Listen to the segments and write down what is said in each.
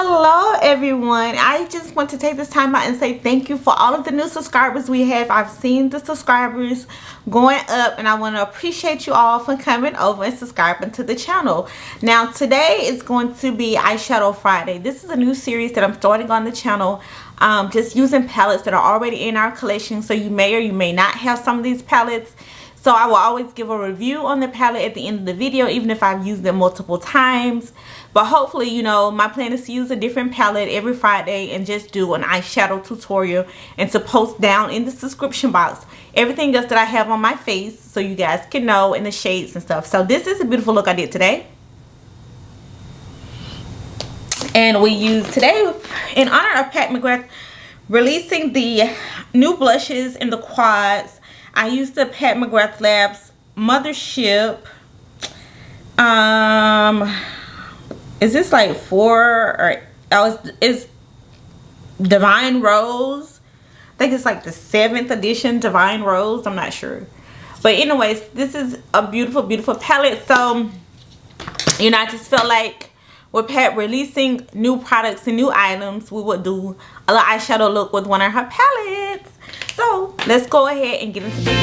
Hello everyone. I just want to take this time out and say thank you for all of the new subscribers we have. I've seen the subscribers going up and I want to appreciate you all for coming over and subscribing to the channel. Now today is going to be Eyeshadow Friday. This is a new series that I'm starting on the channel. Just using palettes that are already in our collection, so you may or you may not have some of these palettes. So I will always give a review on the palette at the end of the video, even if I've used them multiple times. But hopefully, you know, my plan is to use a different palette every Friday and just do an eyeshadow tutorial and to post down in the description box everything else that I have on my face so you guys can know, and the shades and stuff. So this is a beautiful look I did today. And we use today, in honor of Pat McGrath releasing the new blushes in the quads, I used the Pat McGrath Labs Mothership. Is this like 4 or it's Divine Rose? I think it's like the 7th edition Divine Rose. I'm not sure. But anyways, this is a beautiful, beautiful palette. So, you know, I just felt like with Pat releasing new products and new items, we would do a little eyeshadow look with one of her palettes. So let's go ahead and get into this.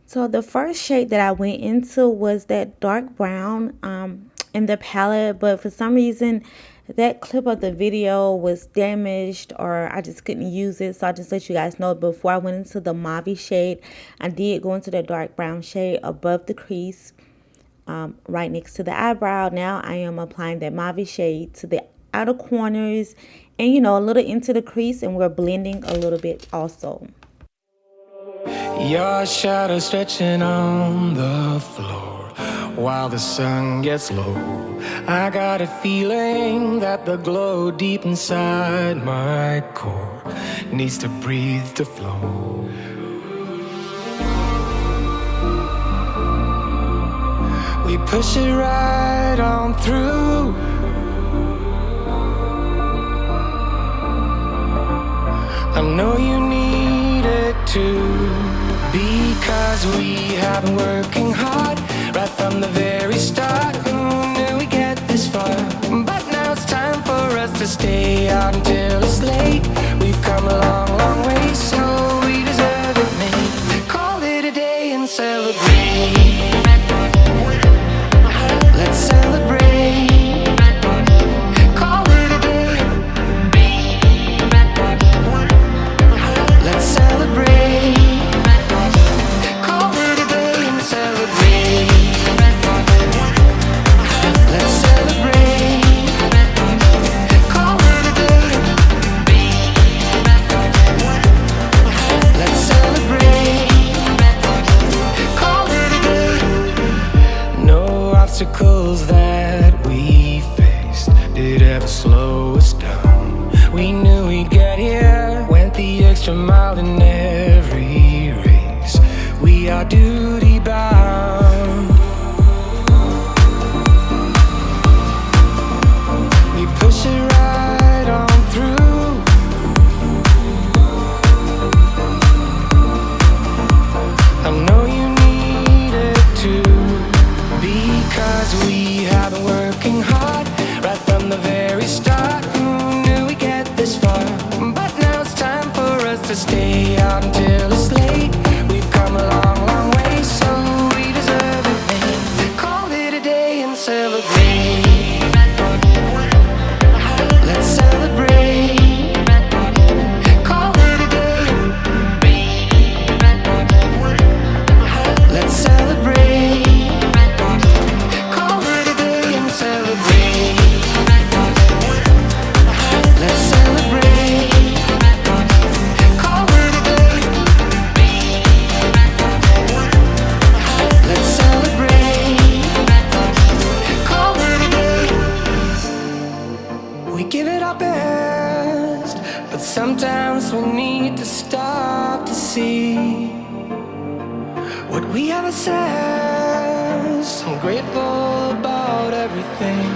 So the first shade that I went into was that dark brown in the palette, but for some reason that clip of the video was damaged or I just couldn't use it, so I just let you guys know. Before I went into the mauve shade, I did go into the dark brown shade above the crease, right next to the eyebrow. Now I am applying that mauve shade to the outer corners and, you know, a little into the crease, and we're blending a little bit also. Your shadow stretching on the floor while the sun gets low. I got a feeling that the glow deep inside my core needs to breathe to flow. We push it right on through. I know you need it too, because we have been working hard right from the very start. Who knew we'd get this far? But now it's time for us to stay out until it's late. We've come a long, long way, so we deserve it, mate. Call it a day and celebrate. Let's celebrate. Call it a day. Let's celebrate. Call it a day and celebrate. Let's celebrate. Call it a day. Let's celebrate. Call it a day. No obstacles that we faced did ever slow us down. We knew we'd get here, went the extra mile in every race. We are duty bound. We push it right on through. I know you need it too, because we have been working hard right from the very start. Who knew we'd get this far? But now it's time for us to stay out until it's late. We've come a long, long way, so we deserve it, mate. Call it a day and celebrate. Let's celebrate. Call it a day. Let's celebrate. Call it a day and celebrate. Let's celebrate. Call it a day. Let's celebrate. Call it a day. We give it our best, but sometimes we need to stop to see what we have assessed. I'm grateful about everything,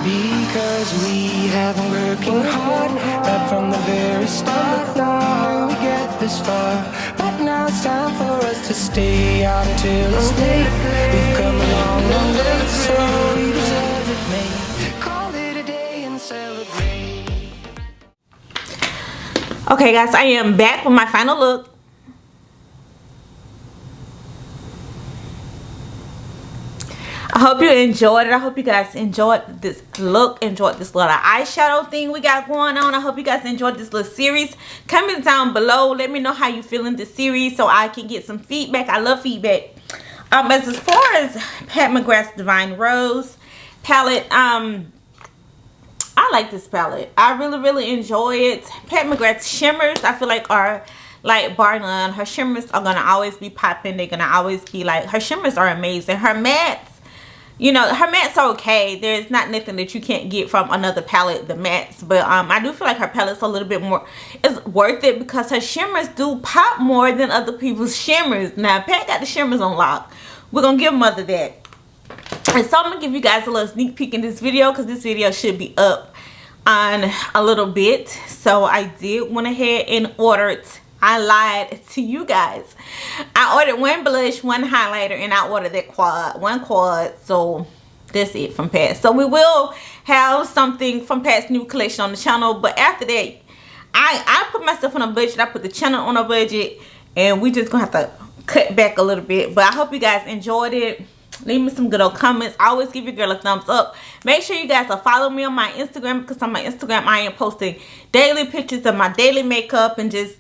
because we have been working hard right from the very start. How we get this far? But now it's time for us to stay out until it's late. We've come a long, long way, so Okay guys, I am back with my final look. I hope you enjoyed it. I hope you guys enjoyed this look, enjoyed this little eyeshadow thing we got going on. I hope you guys enjoyed this little series. Comment down below. Let me know how you feel in this series so I can get some feedback. I love feedback. As far as Pat McGrath Divine Rose palette, I like this palette. I really enjoy it. Pat McGrath's shimmers, I feel like are like bar none. Her shimmers are gonna always be popping. They're gonna always be like, her shimmers are amazing. Her mattes, you know, her mattes are okay. There's not nothing that you can't get from another palette, the mattes. But I do feel like her palette's a little bit more, it's worth it because her shimmers do pop more than other people's shimmers. Now, Pat got the shimmers on lock. We're gonna give Mother that. And so I'm gonna give you guys a little sneak peek in this video because this video should be up on a little bit. So I did went ahead and ordered, I lied to you guys. I ordered one blush, one highlighter, and I ordered that one quad. So that's it from Pat. So we will have something from Pat's new collection on the channel. But after that, I put myself on a budget. I put the channel on a budget. And we just gonna have to cut back a little bit. But I hope you guys enjoyed it. Leave me some good old comments. I always give your girl a thumbs up. Make sure you guys are following me on my Instagram because on my Instagram I am posting daily pictures of my daily makeup and just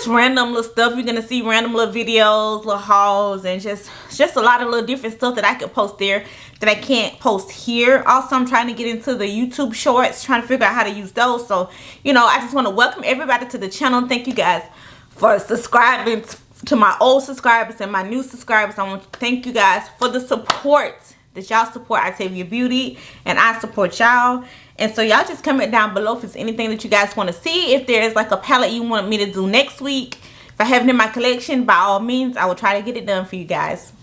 random little stuff. You're gonna see random little videos, little hauls, and just a lot of little different stuff that I can post there that I can't post here. Also, I'm trying to get into the YouTube shorts, trying to figure out how to use those. So, you know, I just want to welcome everybody to the channel. Thank you guys for subscribing to my old subscribers and my new subscribers. I want to thank you guys for the support that y'all support Octavia Beauty, and I support y'all. And so y'all just comment down below if there's anything that you guys want to see. If there's like a palette you want me to do next week, if I have it in my collection, by all means I will try to get it done for you guys.